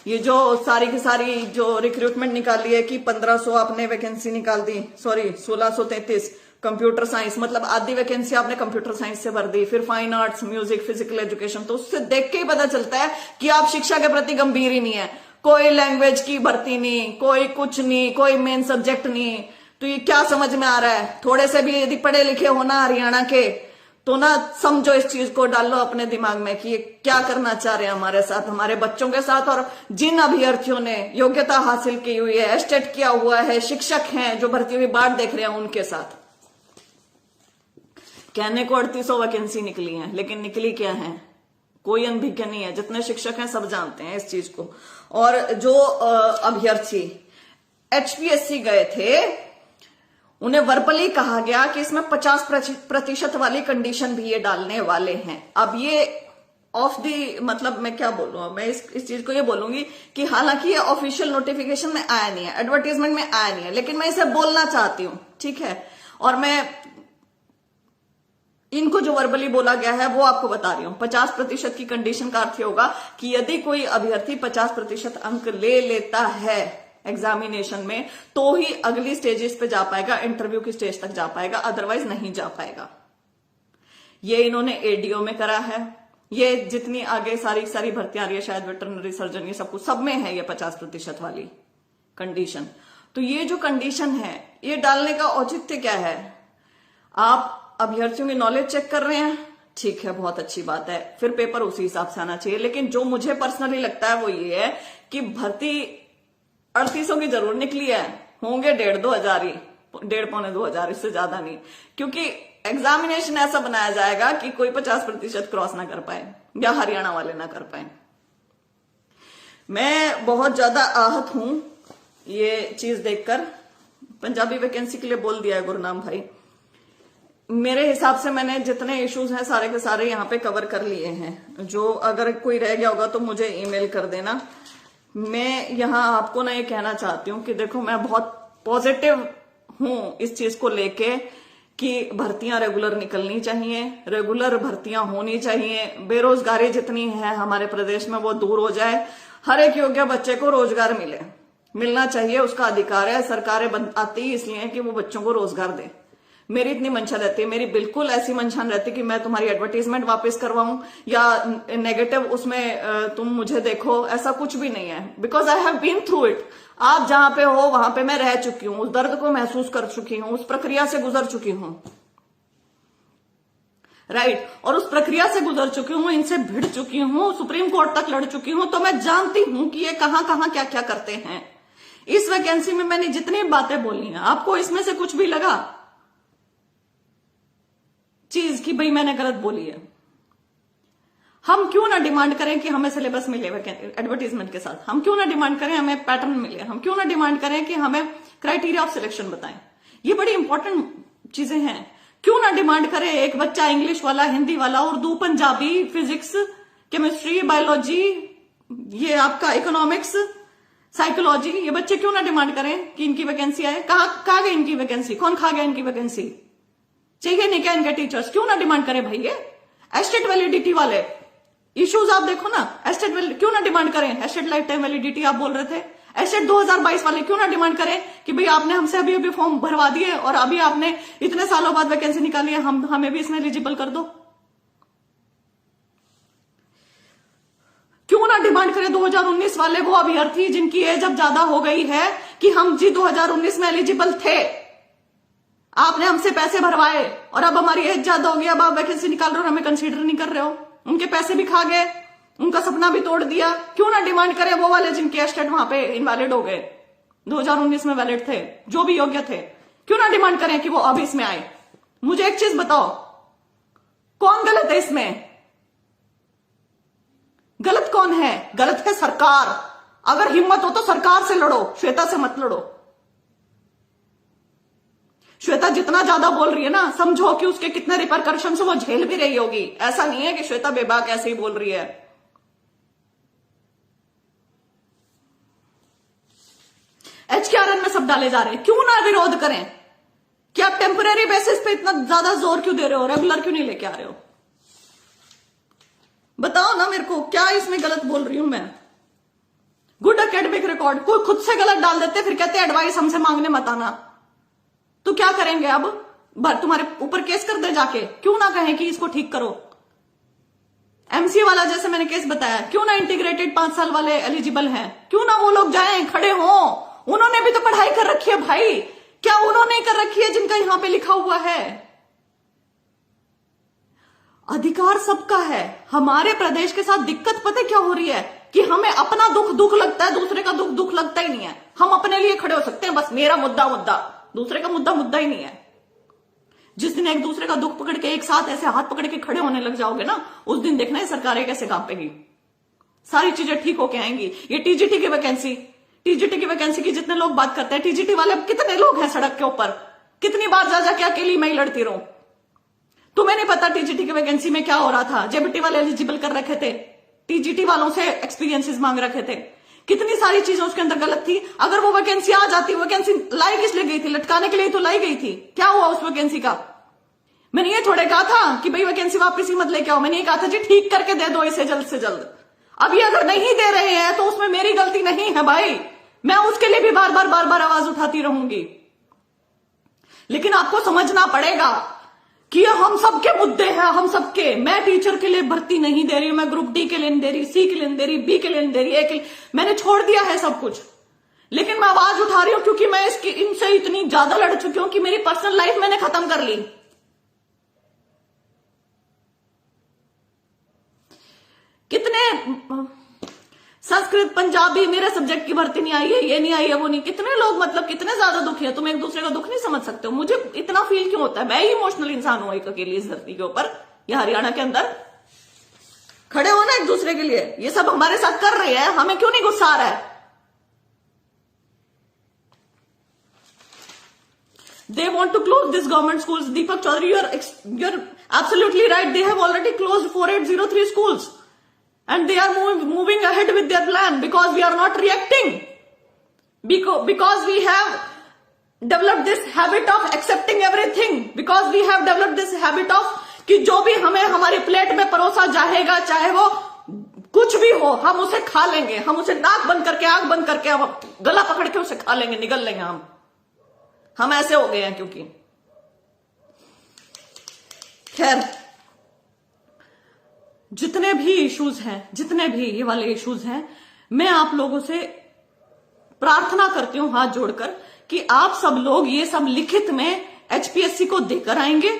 ये जो सारी की सारी जो रिक्रूटमेंट निकाली है कि 1500 आपने वैकेंसी निकाल दी, सॉरी 1633 कंप्यूटर साइंस, मतलब आधी वैकेंसी आपने कंप्यूटर साइंस से भर दी, फिर fine arts, music, physical education. तो उससे देख के ही पता चलता है कि आप शिक्षा के प्रति गंभीर ही नहीं है। कोई लैंग्वेज की भर्ती नहीं, कोई कुछ नहीं, कोई मेन सब्जेक्ट नहीं। तो ये क्या समझ में आ रहा है, थोड़े से भी यदि पढ़े लिखे हो ना हरियाणा के, तो ना समझो, इस चीज को डालो अपने दिमाग में कि ये क्या करना चाह रहे हैं हमारे साथ, हमारे बच्चों के साथ। और जिन अभ्यर्थियों ने योग्यता हासिल की हुई है, एस्टेट किया हुआ है, शिक्षक हैं जो भर्ती हुई बाट देख रहे हैं, उनके साथ। कहने को 3800 वैकेंसी निकली है, लेकिन निकली क्या है, कोई अनभिज्ञ नहीं है। जितने शिक्षक हैं सब जानते हैं इस चीज को। और जो अभ्यर्थी एचपीएससी गए थे, उन्हें वर्बली कहा गया कि इसमें 50% वाली कंडीशन भी ये डालने वाले हैं। अब ये ऑफ दी, मतलब मैं क्या बोलूं, मैं इस चीज को ये बोलूंगी कि हालांकि ये ऑफिशियल नोटिफिकेशन में आया नहीं है, एडवर्टाइजमेंट में आया नहीं है, लेकिन मैं इसे बोलना चाहती हूं, ठीक है। और मैं इनको जो वर्बली बोला गया है वो आपको बता रही हूं। 50% की कंडीशन का अर्थ होगा कि यदि कोई अभ्यर्थी 50% अंक ले लेता है एग्जामिनेशन में, तो ही अगली स्टेजेस पे जा पाएगा, इंटरव्यू की स्टेज तक जा पाएगा, अदरवाइज नहीं जा पाएगा। ये इन्होंने एडीओ में करा है, ये जितनी आगे सारी भर्तियां आ रही है, शायद वेटरनरी सर्जन, ये सब कुछ सब में है ये 50% वाली कंडीशन। तो ये जो कंडीशन है, ये डालने का औचित्य क्या है? आप अभ्यर्थियों की नॉलेज चेक कर रहे हैं, ठीक है, बहुत अच्छी बात है, फिर पेपर उसी हिसाब से आना चाहिए। लेकिन जो मुझे पर्सनली लगता है वो ये है कि भर्ती 3800 की जरूर निकली है, होंगे 1,500 ही, 1,500-2,000, इससे ज्यादा नहीं। क्योंकि एग्जामिनेशन ऐसा बनाया जाएगा कि कोई 50% क्रॉस ना कर पाए या हरियाणा वाले ना कर पाए। मैं बहुत ज्यादा आहत हूं ये चीज देखकर। पंजाबी वैकेंसी के लिए बोल दिया है गुरनाम भाई। मेरे हिसाब से मैंने जितने इश्यूज हैं सारे के सारे यहाँ पे कवर कर लिए हैं। जो अगर कोई रह गया होगा तो मुझे ईमेल कर देना। मैं यहाँ आपको ना ये कहना चाहती हूँ कि देखो, मैं बहुत पॉजिटिव हूँ इस चीज को लेके कि भर्तियां रेगुलर निकलनी चाहिए, रेगुलर भर्तियां होनी चाहिए, बेरोजगारी जितनी है हमारे प्रदेश में वो दूर हो जाए, हर एक योग्य बच्चे को रोजगार मिलना चाहिए, उसका अधिकार है। सरकारें आती ही इसलिए कि वो बच्चों को रोजगार दे। मेरी इतनी मंशा रहती है, मेरी बिल्कुल ऐसी मंशा रहती कि मैं तुम्हारी एडवर्टीजमेंट वापस करवाऊं या नेगेटिव उसमें तुम मुझे देखो, ऐसा कुछ भी नहीं है। Because I have been through it. आप जहां पे हो वहां पे मैं रह चुकी हूं, उस दर्द को महसूस कर चुकी हूं, उस प्रक्रिया से गुजर चुकी हूं, राइट। और उस प्रक्रिया से गुजर चुकी हूं, इनसे भिड़ चुकी हूं, सुप्रीम कोर्ट तक लड़ चुकी हूं, तो मैं जानती हूं कि ये कहां कहां क्या क्या करते हैं। इस वैकेंसी में मैंने जितनी बातें बोली हैं, आपको इसमें से कुछ भी लगा?
चीज कि भाई मैंने गलत बोली है। हम क्यों ना डिमांड करें कि हमें सिलेबस मिले एडवर्टीजमेंट के साथ, हम क्यों ना डिमांड करें हमें पैटर्न मिले, हम क्यों ना डिमांड करें कि हमें क्राइटेरिया ऑफ सिलेक्शन बताएं। ये बड़ी इंपॉर्टेंट चीजें हैं। क्यों ना डिमांड करें एक बच्चा इंग्लिश वाला, हिंदी वाला, Urdu, Punjabi, physics, chemistry, biology, ये आपका इकोनॉमिक्स, साइकोलॉजी, ये बच्चे क्यों ना डिमांड करें कि इनकी वैकेंसी आए। कहां गई इनकी वैकेंसी, कौन खा गया इनकी वैकेंसी, चाहिए नहीं क्या इनके टीचर्स, क्यों ना डिमांड करें भाई। ये एस्टेट वैलिडिटी वाले इश्यूज आप देखो ना, एस्टेट क्यों ना डिमांड करें, एस्टेट लाइफ टाइम वैलिडिटी आप बोल रहे थे, एस्टेट 2022 वाले क्यों ना डिमांड करें कि भाई आपने हमसे अभी अभी फॉर्म भरवा दिए और अभी आपने इतने सालों बाद वैकेंसी निकाली है, हमें भी इसमें एलिजिबल कर दो। क्यों ना डिमांड करें 2019 वाले वो अभ्यर्थी जिनकी एज अब ज्यादा हो गई है कि हम जी 2019 में एलिजिबल थे, आपने हमसे पैसे भरवाए और अब हमारी एज ज्यादा हो गई, अब आप वैकेंसी निकाल रहे हो और हमें कंसीडर नहीं कर रहे हो, उनके पैसे भी खा गए, उनका सपना भी तोड़ दिया। क्यों ना डिमांड करें वो वाले जिनके एस्टेट वहां पे इनवैलिड हो गए, 2019 में वैलिड थे, जो भी योग्य थे, क्यों ना डिमांड करें कि वो अब इसमें आए। मुझे एक चीज बताओ, कौन गलत है इसमें, गलत कौन है? गलत है सरकार। अगर हिम्मत हो तो सरकार से लड़ो, श्वेता से मत लड़ो। श्वेता जितना ज्यादा बोल रही है ना, समझो कि उसके कितने रिपरकर्शन वो झेल भी रही होगी। ऐसा नहीं है कि श्वेता बेबाक ऐसे ही बोल रही है। HKRN में सब डाले जा रहे हैं, क्यों ना विरोध करें कि आप टेम्पररी बेसिस पे इतना ज्यादा जोर क्यों दे रहे हो, रेगुलर क्यों नहीं लेके आ रहे हो? बताओ ना मेरे को, क्या इसमें गलत बोल रही हूं मैं? गुड एकेडमिक रिकॉर्ड, कोई खुद से गलत डाल देते फिर कहते एडवाइस हमसे मांगने मत आना। तो क्या करेंगे अब, तुम्हारे ऊपर केस कर दे जाके? क्यों ना कहें कि इसको ठीक करो। MCA वाला जैसे मैंने केस बताया, क्यों ना इंटीग्रेटेड 5 साल वाले एलिजिबल हैं, क्यों ना वो लोग जाएं, खड़े हों। उन्होंने भी तो पढ़ाई कर रखी है भाई, क्या उन्होंने कर रखी है जिनका यहां पे लिखा हुआ है? अधिकार सबका है। हमारे प्रदेश के साथ दिक्कत पता क्या हो रही है कि हमें अपना दुख लगता है, दूसरे का दुख लगता ही नहीं है। हम अपने लिए खड़े हो सकते हैं, बस मेरा मुद्दा, दूसरे का मुद्दा ही नहीं है। जिस दिन एक दूसरे का दुख पकड़ के एक साथ ऐसे हाथ पकड़ के खड़े होने लग जाओगे ना, उस दिन देखना है सरकारें कैसे कांपेगी, सारी चीजें ठीक होके आएंगी। ये टीजीटी की वैकेंसी की जितने लोग बात करते हैं, टीजीटी वाले कितने लोग हैं सड़क के ऊपर, कितनी बार जा जाके अकेली मैं ही लड़ती रहूं। तुम्हें नहीं पता टीजीटी की वैकेंसी में क्या हो रहा था? जेबीटी वाले एलिजिबल कर रखे थे, टीजीटी वालों से एक्सपीरियंसेस मांग रखे थे, कितनी सारी चीजें उसके अंदर गलत थी। अगर वो वैकेंसी आ जाती, वैकेंसी लाई किस लिए गई थी? लटकाने के लिए तो लाई गई थी। क्या हुआ उस वैकेंसी का? मैंने ये थोड़े कहा था कि भाई वैकेंसी वापस ही मत लेके आओ, मैंने ये कहा था जी ठीक करके दे दो इसे जल्द से जल्द। अब ये अगर नहीं दे रहे हैं तो उसमें मेरी गलती नहीं है भाई, मैं उसके लिए भी बार बार आवाज उठाती रहूंगी। लेकिन आपको समझना पड़ेगा कि ये हम सबके मुद्दे हैं, हम सबके। मैं टीचर के लिए भर्ती नहीं दे रही हूं, मैं ग्रुप डी के लिए नहीं दे रही, सी के लिए नहीं दे रही, बी के लिए नहीं दे रही, ए के लिए, मैंने छोड़ दिया है सब कुछ। लेकिन मैं आवाज उठा रही हूं क्योंकि मैं इनसे इतनी ज्यादा लड़ चुकी हूं कि मेरी पर्सनल लाइफ मैंने खत्म कर ली। कितने संस्कृत, पंजाबी, मेरे सब्जेक्ट की भर्ती नहीं आई है, ये नहीं आई है, वो नहीं, कितने लोग मतलब कितने ज्यादा दुखी है। तुम एक दूसरे का दुख नहीं समझ सकते हो। मुझे इतना फील क्यों होता है? मैं ही इमोशनल इंसान हूं एक अकेली इस धरती के ऊपर, या हरियाणा के अंदर। खड़े हो ना एक दूसरे के लिए, ये सब हमारे साथ कर रहे हैं, हमें क्यों नहीं गुस्सा आ रहा है? They want to close this government schools. Deepak Chaudhary, you're absolutely right. They have already closed 4803 schools. And they are moving ahead with their plan because we are not reacting. Because we have developed this habit of accepting everything. Because we have developed this habit of कि जो भी हमें हमारी प्लेट में परोसा जाएगा, चाहे वो कुछ भी हो, हम उसे खा लेंगे। हम उसे नाक बंद करके, आंख बंद करके, हम गला पकड़ के उसे खा लेंगे, निगल लेंगे। हम ऐसे हो गए हैं। क्योंकि खैर, जितने भी इश्यूज हैं, जितने भी ये वाले इश्यूज हैं, मैं आप लोगों से प्रार्थना करती हूं हाथ जोड़कर कि आप सब लोग ये सब लिखित में HPSC को देकर आएंगे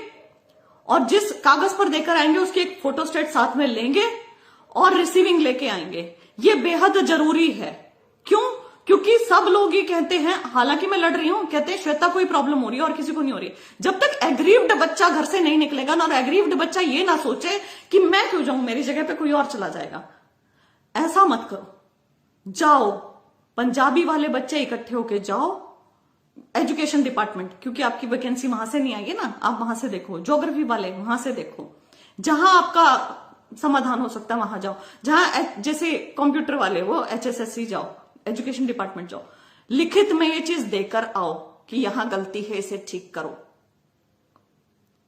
और जिस कागज पर देकर आएंगे उसकी एक फोटोस्टेट साथ में लेंगे और रिसीविंग लेके आएंगे। ये बेहद जरूरी है। क्यों? क्योंकि सब लोग ये कहते हैं, हालांकि मैं लड़ रही हूं, कहते हैं श्वेता कोई प्रॉब्लम हो रही है और किसी को नहीं हो रही। जब तक एग्रीव्ड बच्चा घर से नहीं निकलेगा ना, और एग्रीव्ड बच्चा ये ना सोचे कि मैं क्यों जाऊं, मेरी जगह पे कोई और चला जाएगा, ऐसा मत करो। जाओ, पंजाबी वाले बच्चे इकट्ठे होके जाओ एजुकेशन डिपार्टमेंट, क्योंकि आपकी वैकेंसी वहां से नहीं आई है ना, आप वहां से देखो। ज्योग्राफी वाले वहां से देखो, जहां आपका समाधान हो सकता है वहां जाओ। जहां जैसे कंप्यूटर वाले वो HSSC जाओ, एजुकेशन डिपार्टमेंट जाओ, लिखित में ये चीज देकर आओ कि यहां गलती है, इसे ठीक करो।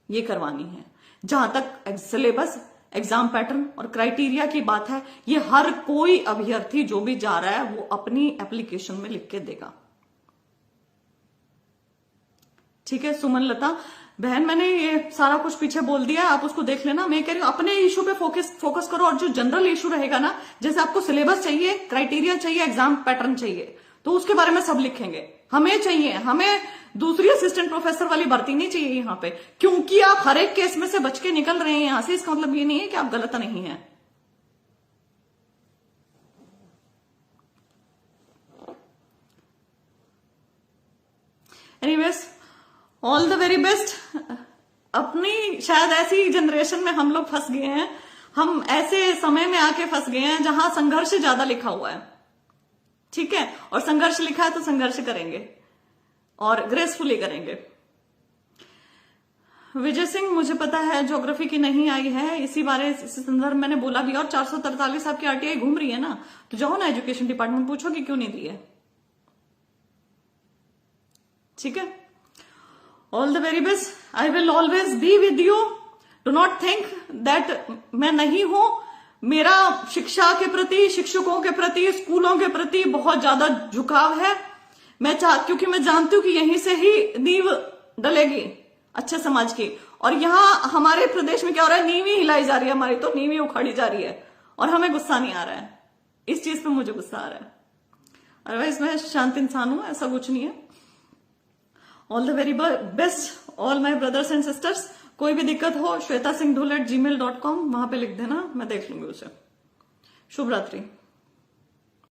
ये करवानी है। जहां तक सिलेबस, एग्जाम पैटर्न और क्राइटेरिया की बात है, ये हर कोई अभ्यर्थी जो भी जा रहा है वो अपनी एप्लीकेशन में लिख के देगा। ठीक है सुमन लता बहन, मैंने ये सारा कुछ पीछे बोल दिया, आप उसको देख लेना। मैं कह रही हूं अपने इशू पे फोकस करो, और जो जनरल इशू रहेगा ना, जैसे आपको सिलेबस चाहिए, क्राइटेरिया चाहिए, एग्जाम पैटर्न चाहिए, तो उसके बारे में सब लिखेंगे। हमें चाहिए, हमें दूसरी असिस्टेंट प्रोफेसर वाली भर्ती नहीं चाहिए यहाँ पे, क्योंकि आप हर एक केस में से बच के निकल रहे हैं यहां से, इसका मतलब ये नहीं है कि आप गलत नहीं है। Anyways, all the very best. अपनी शायद ऐसी जनरेशन में हम लोग फंस गए हैं, हम ऐसे समय में आके फंस गए हैं जहां संघर्ष ज्यादा लिखा हुआ है। ठीक है, और संघर्ष लिखा है तो संघर्ष करेंगे और ग्रेसफुली करेंगे। विजय सिंह, मुझे पता है ज्योग्राफी की नहीं आई है, इसी बारे इस संदर्भ मैंने बोला भी, और 443 आपकी RTI घूम रही है ना, तो जाओ ना एजुकेशन डिपार्टमेंट, पूछो कि क्यों नहीं दी है। ठीक है, all the very best. I will always be with you. Do not think that मैं नहीं हूं। मेरा शिक्षा के प्रति, शिक्षकों के प्रति, स्कूलों के प्रति बहुत ज्यादा झुकाव है। क्योंकि मैं जानती हूं कि यहीं से ही नींव डलेगी अच्छे समाज की। और यहां हमारे प्रदेश में क्या हो रहा है, नींव ही हिलाई जा रही है हमारी, तो नींव ही उखाड़ी जा रही है, और हमें गुस्सा नहीं आ रहा है। इस चीज पे मुझे गुस्सा आ रहा है, अदरवाइज मैं शांत इंसान हूं, ऐसा कुछ नहीं है। All the very best all my brothers and sisters. कोई भी दिक्कत हो, shwetasinghdool@gmail.com, वहां पे लिख देना, मैं देख लूंगी उसे। शुभ रात्रि।